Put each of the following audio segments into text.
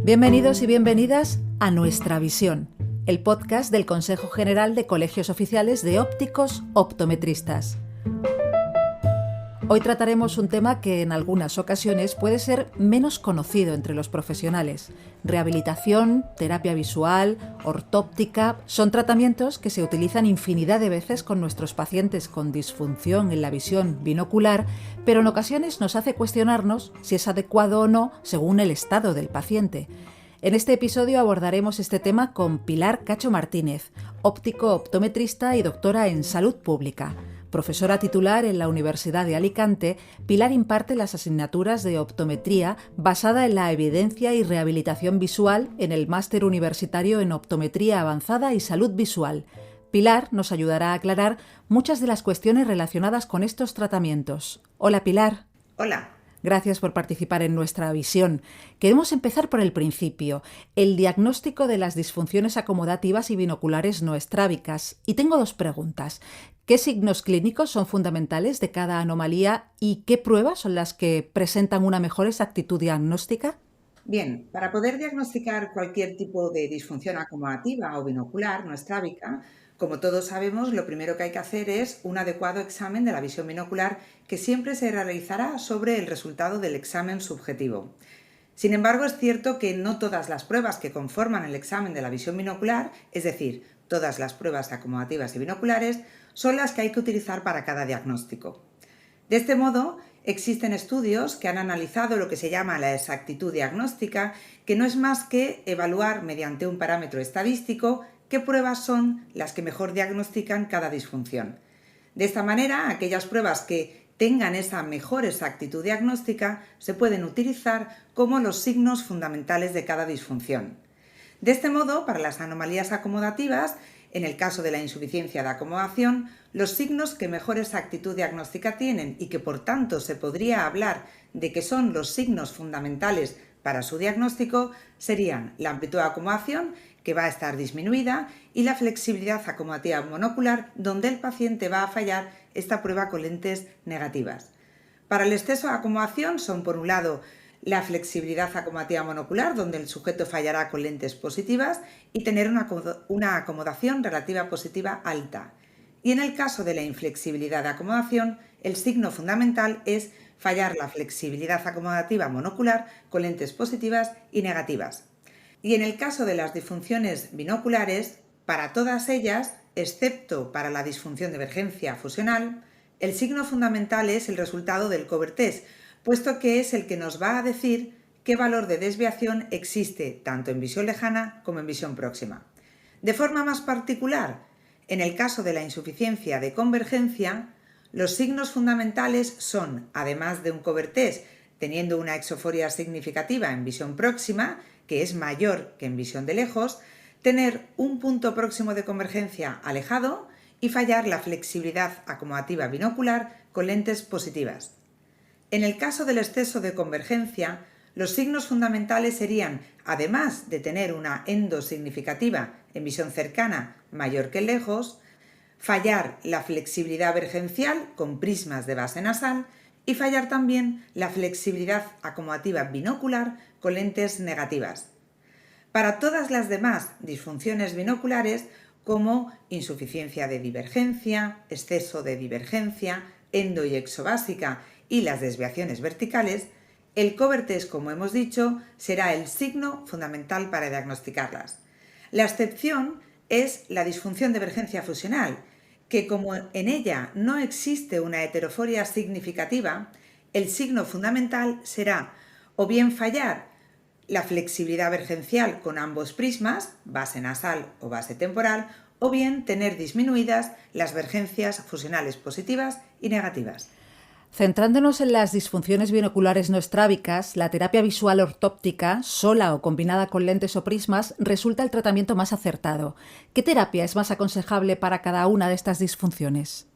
Bienvenidos y bienvenidas a Nuestra Visión, el podcast del Consejo General de Colegios Oficiales de Ópticos Optometristas. Hoy trataremos un tema que en algunas ocasiones puede ser menos conocido entre los profesionales. Rehabilitación, terapia visual, ortóptica, son tratamientos que se utilizan infinidad de veces con nuestros pacientes con disfunción en la visión binocular, pero en ocasiones nos hace cuestionarnos si es adecuado o no según el estado del paciente. En este episodio abordaremos este tema con Pilar Cacho Martínez, óptico optometrista y doctora en Salud Pública. Profesora titular en la Universidad de Alicante, Pilar imparte las asignaturas de optometría basada en la evidencia y rehabilitación visual en el Máster Universitario en Optometría Avanzada y Salud Visual. Pilar nos ayudará a aclarar muchas de las cuestiones relacionadas con estos tratamientos. Hola, Pilar. Hola. Gracias por participar en Nuestra Visión. Queremos empezar por el principio, el diagnóstico de las disfunciones acomodativas y binoculares no estrábicas. Y tengo dos preguntas. ¿Qué signos clínicos son fundamentales de cada anomalía y qué pruebas son las que presentan una mejor exactitud diagnóstica? Bien, para poder diagnosticar cualquier tipo de disfunción acomodativa o binocular no estrábica, como todos sabemos, lo primero que hay que hacer es un adecuado examen de la visión binocular que siempre se realizará sobre el resultado del examen subjetivo. Sin embargo, es cierto que no todas las pruebas que conforman el examen de la visión binocular, es decir, todas las pruebas acomodativas y binoculares, son las que hay que utilizar para cada diagnóstico. De este modo, existen estudios que han analizado lo que se llama la exactitud diagnóstica, que no es más que evaluar mediante un parámetro estadístico qué pruebas son las que mejor diagnostican cada disfunción. De esta manera, aquellas pruebas que tengan esa mejor exactitud diagnóstica se pueden utilizar como los signos fundamentales de cada disfunción. De este modo, para las anomalías acomodativas, en el caso de la insuficiencia de acomodación, los signos que mejor exactitud diagnóstica tienen y que por tanto se podría hablar de que son los signos fundamentales para su diagnóstico serían la amplitud de acomodación, que va a estar disminuida, y la flexibilidad acomodativa monocular, donde el paciente va a fallar esta prueba con lentes negativas. Para el exceso de acomodación son, por un lado, la flexibilidad acomodativa monocular, donde el sujeto fallará con lentes positivas y tener una acomodación relativa positiva alta. Y en el caso de la inflexibilidad de acomodación, el signo fundamental es fallar la flexibilidad acomodativa monocular con lentes positivas y negativas. Y en el caso de las disfunciones binoculares, para todas ellas, excepto para la disfunción de emergencia fusional, el signo fundamental es el resultado del cover test, puesto que es el que nos va a decir qué valor de desviación existe tanto en visión lejana como en visión próxima. De forma más particular, en el caso de la insuficiencia de convergencia, los signos fundamentales son, además de un cover test teniendo una exoforia significativa en visión próxima, que es mayor que en visión de lejos, tener un punto próximo de convergencia alejado y fallar la flexibilidad acomodativa binocular con lentes positivas. En el caso del exceso de convergencia, los signos fundamentales serían, además de tener una endo significativa en visión cercana mayor que lejos, fallar la flexibilidad vergencial con prismas de base nasal y fallar también la flexibilidad acomodativa binocular con lentes negativas. Para todas las demás disfunciones binoculares, como insuficiencia de divergencia, exceso de divergencia, endo y exobásica y las desviaciones verticales, el cover test, como hemos dicho, será el signo fundamental para diagnosticarlas. La excepción es la disfunción de emergencia fusional, que como en ella no existe una heteroforia significativa, el signo fundamental será o bien fallar la flexibilidad vergencial con ambos prismas, base nasal o base temporal, o bien tener disminuidas las vergencias fusionales positivas y negativas. Centrándonos en las disfunciones binoculares no estrábicas, la terapia visual ortóptica, sola o combinada con lentes o prismas, resulta el tratamiento más acertado. ¿Qué terapia es más aconsejable para cada una de estas disfunciones?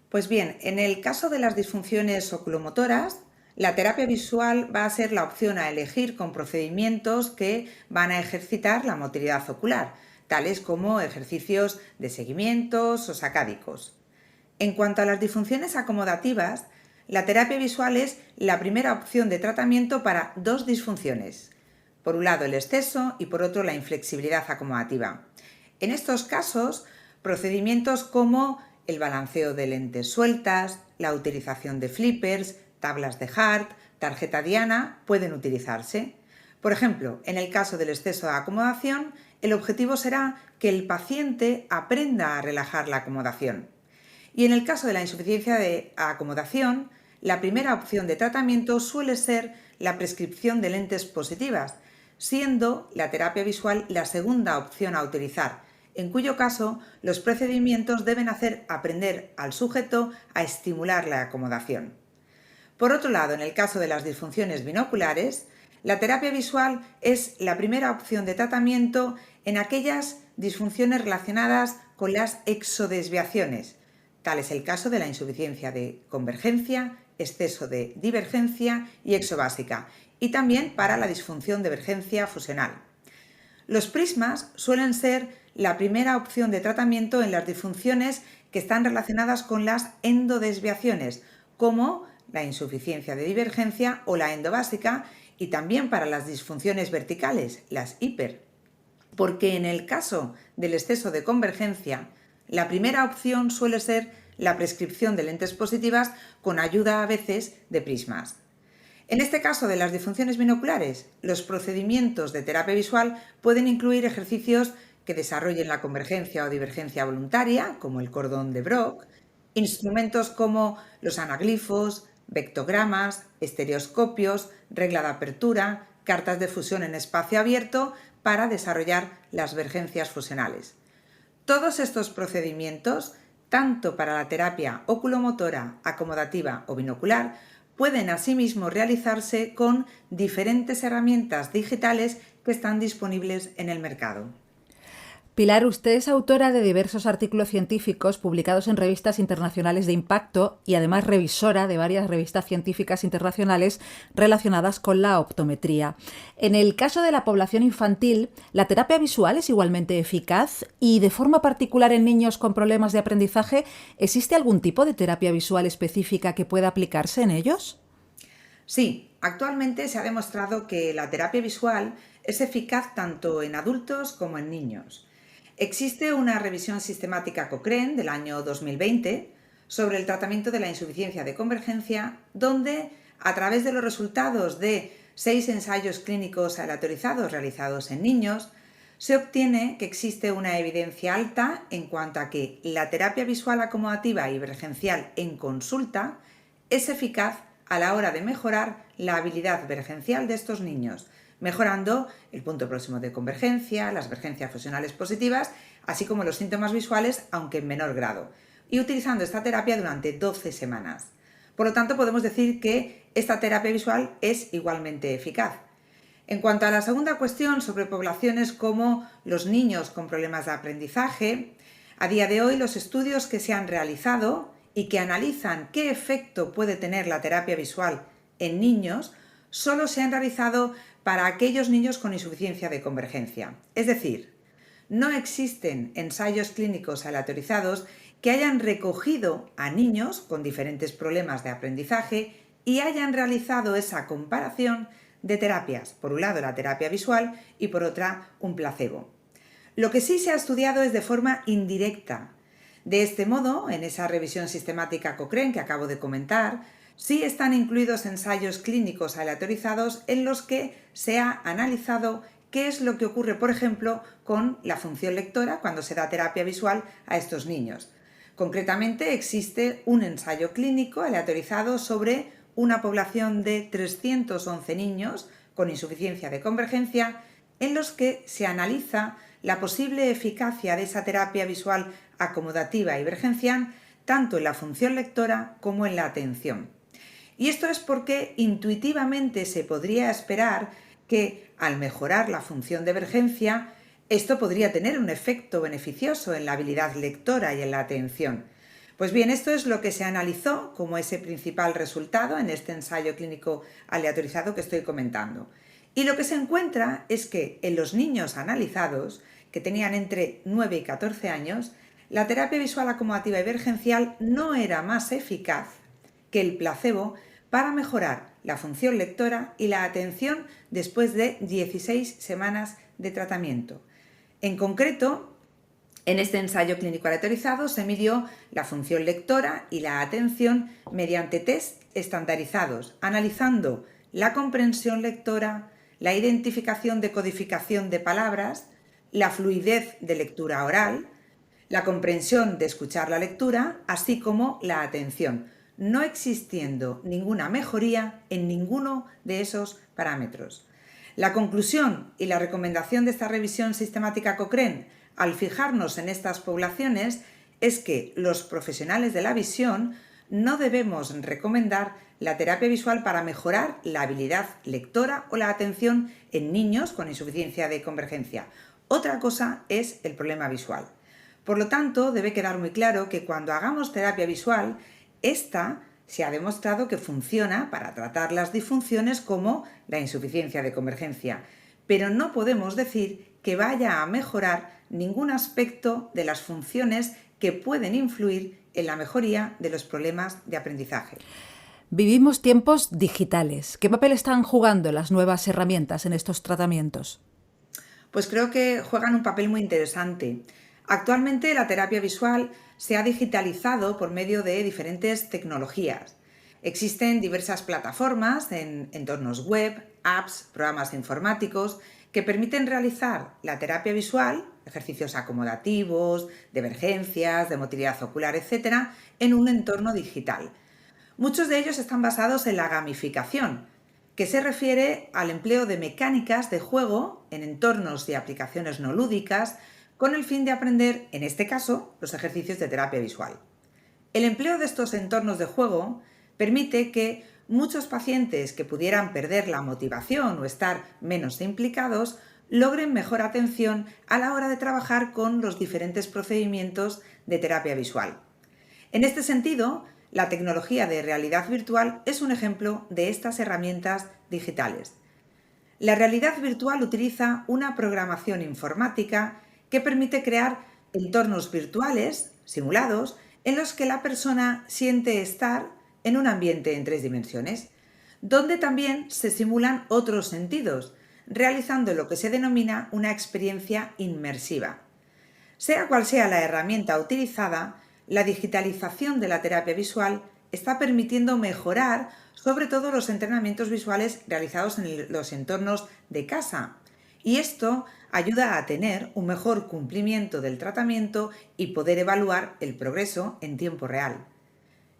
Pues bien, en el caso de las disfunciones oculomotoras, la terapia visual va a ser la opción a elegir con procedimientos que van a ejercitar la motilidad ocular, tales como ejercicios de seguimientos o sacádicos. En cuanto a las disfunciones acomodativas, la terapia visual es la primera opción de tratamiento para dos disfunciones. Por un lado el exceso y por otro la inflexibilidad acomodativa. En estos casos, procedimientos como el balanceo de lentes sueltas, la utilización de flippers, tablas de Hart, tarjeta Diana pueden utilizarse. Por ejemplo, en el caso del exceso de acomodación, el objetivo será que el paciente aprenda a relajar la acomodación. Y en el caso de la insuficiencia de acomodación, la primera opción de tratamiento suele ser la prescripción de lentes positivas, siendo la terapia visual la segunda opción a utilizar, en cuyo caso los procedimientos deben hacer aprender al sujeto a estimular la acomodación. Por otro lado, en el caso de las disfunciones binoculares, la terapia visual es la primera opción de tratamiento en aquellas disfunciones relacionadas con las exodesviaciones. Tal es el caso de la insuficiencia de convergencia, exceso de divergencia y exobásica, y también para la disfunción de divergencia fusional. Los prismas suelen ser la primera opción de tratamiento en las disfunciones que están relacionadas con las endodesviaciones, como la insuficiencia de divergencia o la endobásica, y también para las disfunciones verticales, las hiper. Porque en el caso del exceso de convergencia, la primera opción suele ser la prescripción de lentes positivas con ayuda a veces de prismas. En este caso de las disfunciones binoculares, los procedimientos de terapia visual pueden incluir ejercicios que desarrollen la convergencia o divergencia voluntaria, como el cordón de Brock, instrumentos como los anaglifos, vectogramas, estereoscopios, regla de apertura, cartas de fusión en espacio abierto para desarrollar las vergencias fusionales. Todos estos procedimientos, tanto para la terapia oculomotora, acomodativa o binocular, pueden asimismo realizarse con diferentes herramientas digitales que están disponibles en el mercado. Pilar, usted es autora de diversos artículos científicos publicados en revistas internacionales de impacto y además revisora de varias revistas científicas internacionales relacionadas con la optometría. En el caso de la población infantil, ¿la terapia visual es igualmente eficaz? Y de forma particular en niños con problemas de aprendizaje, ¿existe algún tipo de terapia visual específica que pueda aplicarse en ellos? Sí, actualmente se ha demostrado que la terapia visual es eficaz tanto en adultos como en niños. Existe una revisión sistemática Cochrane del año 2020 sobre el tratamiento de la insuficiencia de convergencia, donde, a través de los resultados de 6 ensayos clínicos aleatorizados realizados en niños, se obtiene que existe una evidencia alta en cuanto a que la terapia visual acomodativa y divergencial en consulta es eficaz a la hora de mejorar la habilidad vergencial de estos niños, mejorando el punto próximo de convergencia, las vergencias fusionales positivas, así como los síntomas visuales, aunque en menor grado, y utilizando esta terapia durante 12 semanas. Por lo tanto, podemos decir que esta terapia visual es igualmente eficaz. En cuanto a la segunda cuestión sobre poblaciones como los niños con problemas de aprendizaje, a día de hoy los estudios que se han realizado y que analizan qué efecto puede tener la terapia visual en niños solo se han realizado para aquellos niños con insuficiencia de convergencia. Es decir, no existen ensayos clínicos aleatorizados que hayan recogido a niños con diferentes problemas de aprendizaje y hayan realizado esa comparación de terapias, por un lado la terapia visual y por otra un placebo. Lo que sí se ha estudiado es de forma indirecta. De este modo, en esa revisión sistemática Cochrane que acabo de comentar, sí están incluidos ensayos clínicos aleatorizados en los que se ha analizado qué es lo que ocurre, por ejemplo, con la función lectora cuando se da terapia visual a estos niños. Concretamente, existe un ensayo clínico aleatorizado sobre una población de 311 niños con insuficiencia de convergencia en los que se analiza la posible eficacia de esa terapia visual acomodativa y divergencial tanto en la función lectora como en la atención. Y esto es porque intuitivamente se podría esperar que, al mejorar la función de divergencia, esto podría tener un efecto beneficioso en la habilidad lectora y en la atención. Pues bien, esto es lo que se analizó como ese principal resultado en este ensayo clínico aleatorizado que estoy comentando. Y lo que se encuentra es que en los niños analizados, que tenían entre 9 y 14 años, la terapia visual acomodativa y divergencial no era más eficaz que el placebo para mejorar la función lectora y la atención después de 16 semanas de tratamiento. En concreto, en este ensayo clínico aleatorizado se midió la función lectora y la atención mediante test estandarizados, analizando la comprensión lectora, la identificación de codificación de palabras, la fluidez de lectura oral, la comprensión de escuchar la lectura, así como la atención, no existiendo ninguna mejoría en ninguno de esos parámetros. La conclusión y la recomendación de esta revisión sistemática Cochrane, al fijarnos en estas poblaciones, es que los profesionales de la visión no debemos recomendar la terapia visual para mejorar la habilidad lectora o la atención en niños con insuficiencia de convergencia. Otra cosa es el problema visual. Por lo tanto, debe quedar muy claro que cuando hagamos terapia visual, esta se ha demostrado que funciona para tratar las disfunciones como la insuficiencia de convergencia, pero no podemos decir que vaya a mejorar ningún aspecto de las funciones que pueden influir en la mejoría de los problemas de aprendizaje. Vivimos tiempos digitales. ¿Qué papel están jugando las nuevas herramientas en estos tratamientos? Pues creo que juegan un papel muy interesante. Actualmente la terapia visual se ha digitalizado por medio de diferentes tecnologías. Existen diversas plataformas en entornos web, apps, programas informáticos que permiten realizar la terapia visual, ejercicios acomodativos, de emergencias, de motilidad ocular, etc., en un entorno digital. Muchos de ellos están basados en la gamificación, que se refiere al empleo de mecánicas de juego en entornos y aplicaciones no lúdicas con el fin de aprender, en este caso, los ejercicios de terapia visual. El empleo de estos entornos de juego permite que muchos pacientes que pudieran perder la motivación o estar menos implicados logren mejor atención a la hora de trabajar con los diferentes procedimientos de terapia visual. En este sentido, la tecnología de realidad virtual es un ejemplo de estas herramientas digitales. La realidad virtual utiliza una programación informática que permite crear entornos virtuales, simulados, en los que la persona siente estar en un ambiente en 3 dimensiones, donde también se simulan otros sentidos, realizando lo que se denomina una experiencia inmersiva. Sea cual sea la herramienta utilizada, la digitalización de la terapia visual está permitiendo mejorar sobre todo los entrenamientos visuales realizados en los entornos de casa, y esto ayuda a tener un mejor cumplimiento del tratamiento y poder evaluar el progreso en tiempo real.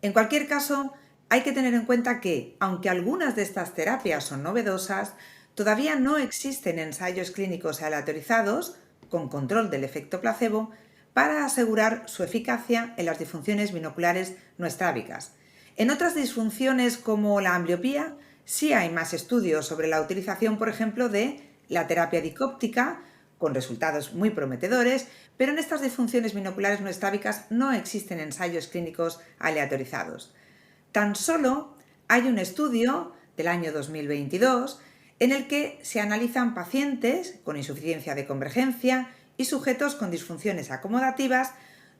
En cualquier caso, hay que tener en cuenta que, aunque algunas de estas terapias son novedosas, todavía no existen ensayos clínicos aleatorizados con control del efecto placebo para asegurar su eficacia en las disfunciones binoculares no estrábicas. En otras disfunciones como la ambliopía, sí hay más estudios sobre la utilización, por ejemplo, de la terapia dicóptica, con resultados muy prometedores, pero en estas disfunciones binoculares no estrábicas no existen ensayos clínicos aleatorizados. Tan solo hay un estudio del año 2022 en el que se analizan pacientes con insuficiencia de convergencia y sujetos con disfunciones acomodativas,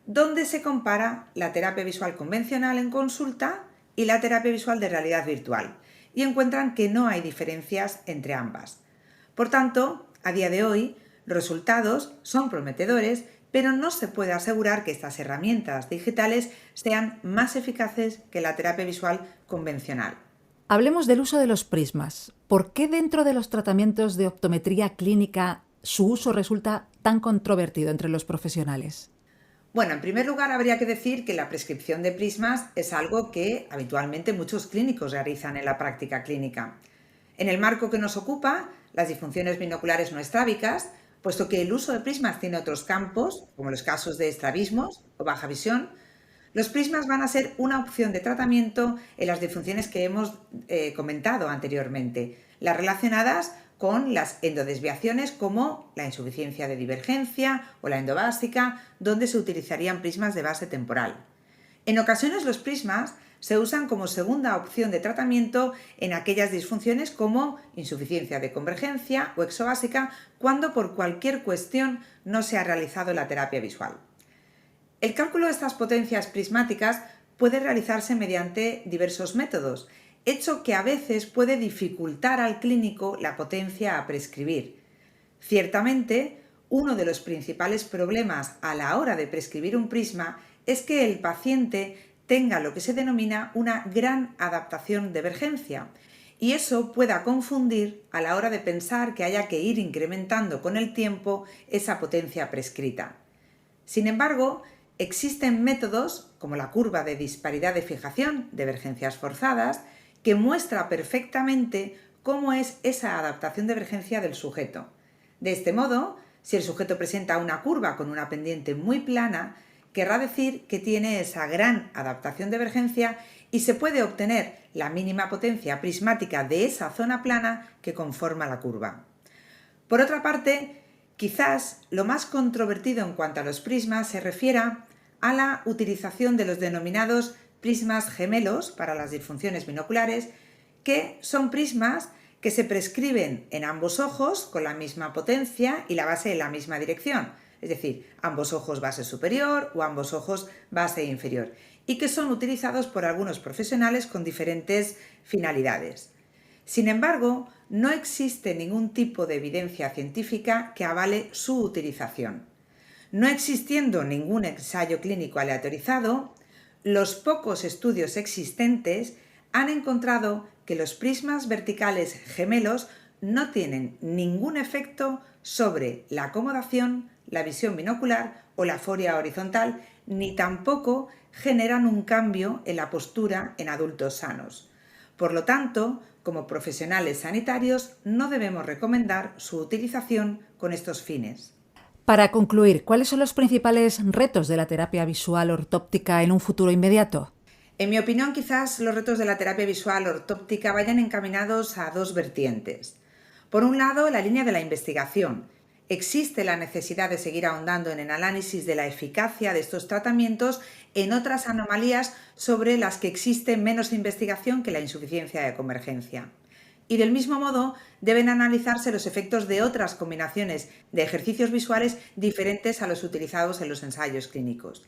donde se compara la terapia visual convencional en consulta y la terapia visual de realidad virtual, y encuentran que no hay diferencias entre ambas. Por tanto, a día de hoy, los resultados son prometedores, pero no se puede asegurar que estas herramientas digitales sean más eficaces que la terapia visual convencional. Hablemos del uso de los prismas. ¿Por qué dentro de los tratamientos de optometría clínica su uso resulta tan controvertido entre los profesionales? Bueno, en primer lugar habría que decir que la prescripción de prismas es algo que habitualmente muchos clínicos realizan en la práctica clínica. En el marco que nos ocupa, las disfunciones binoculares no estrábicas, puesto que el uso de prismas tiene otros campos, como los casos de estrabismos o baja visión, los prismas van a ser una opción de tratamiento en las disfunciones que hemos comentado anteriormente, las relacionadas con las endodesviaciones como la insuficiencia de divergencia o la endobásica, donde se utilizarían prismas de base temporal. En ocasiones los prismas se usan como segunda opción de tratamiento en aquellas disfunciones como insuficiencia de convergencia o exobásica, cuando por cualquier cuestión no se ha realizado la terapia visual. El cálculo de estas potencias prismáticas puede realizarse mediante diversos métodos. hecho que a veces puede dificultar al clínico la potencia a prescribir. Ciertamente, uno de los principales problemas a la hora de prescribir un prisma es que el paciente tenga lo que se denomina una gran adaptación de emergencia, y eso pueda confundir a la hora de pensar que haya que ir incrementando con el tiempo esa potencia prescrita. Sin embargo, existen métodos, como la curva de disparidad de fijación de emergencias forzadas, que muestra perfectamente cómo es esa adaptación de emergencia del sujeto. De este modo, si el sujeto presenta una curva con una pendiente muy plana, querrá decir que tiene esa gran adaptación de emergencia y se puede obtener la mínima potencia prismática de esa zona plana que conforma la curva. Por otra parte, quizás lo más controvertido en cuanto a los prismas se refiera a la utilización de los denominados prismas gemelos para las disfunciones binoculares, que son prismas que se prescriben en ambos ojos con la misma potencia y la base en la misma dirección, es decir, ambos ojos base superior o ambos ojos base inferior, y que son utilizados por algunos profesionales con diferentes finalidades. Sin embargo, no existe ningún tipo de evidencia científica que avale su utilización. No existiendo ningún ensayo clínico aleatorizado, los pocos estudios existentes han encontrado que los prismas verticales gemelos no tienen ningún efecto sobre la acomodación, la visión binocular o la foria horizontal, ni tampoco generan un cambio en la postura en adultos sanos. Por lo tanto, como profesionales sanitarios, no debemos recomendar su utilización con estos fines. Para concluir, ¿cuáles son los principales retos de la terapia visual ortóptica en un futuro inmediato? En mi opinión, quizás los retos de la terapia visual ortóptica vayan encaminados a dos vertientes. Por un lado, la línea de la investigación. Existe la necesidad de seguir ahondando en el análisis de la eficacia de estos tratamientos en otras anomalías sobre las que existe menos investigación que la insuficiencia de convergencia. Y del mismo modo, deben analizarse los efectos de otras combinaciones de ejercicios visuales diferentes a los utilizados en los ensayos clínicos.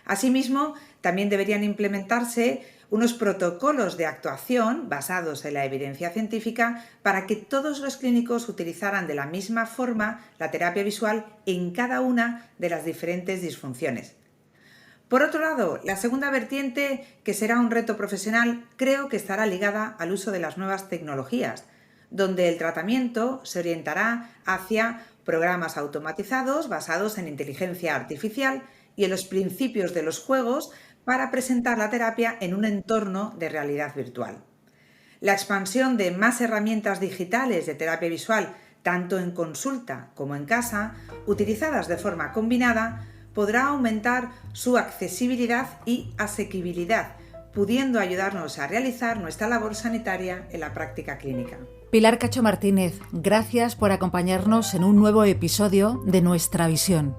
Asimismo, también deberían implementarse unos protocolos de actuación basados en la evidencia científica para que todos los clínicos utilizaran de la misma forma la terapia visual en cada una de las diferentes disfunciones. Por otro lado, la segunda vertiente, que será un reto profesional, creo que estará ligada al uso de las nuevas tecnologías, donde el tratamiento se orientará hacia programas automatizados basados en inteligencia artificial y en los principios de los juegos para presentar la terapia en un entorno de realidad virtual. La expansión de más herramientas digitales de terapia visual, tanto en consulta como en casa, utilizadas de forma combinada, podrá aumentar su accesibilidad y asequibilidad, pudiendo ayudarnos a realizar nuestra labor sanitaria en la práctica clínica. Pilar Cacho Martínez, gracias por acompañarnos en un nuevo episodio de Nuestra Visión.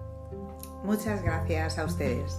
Muchas gracias a ustedes.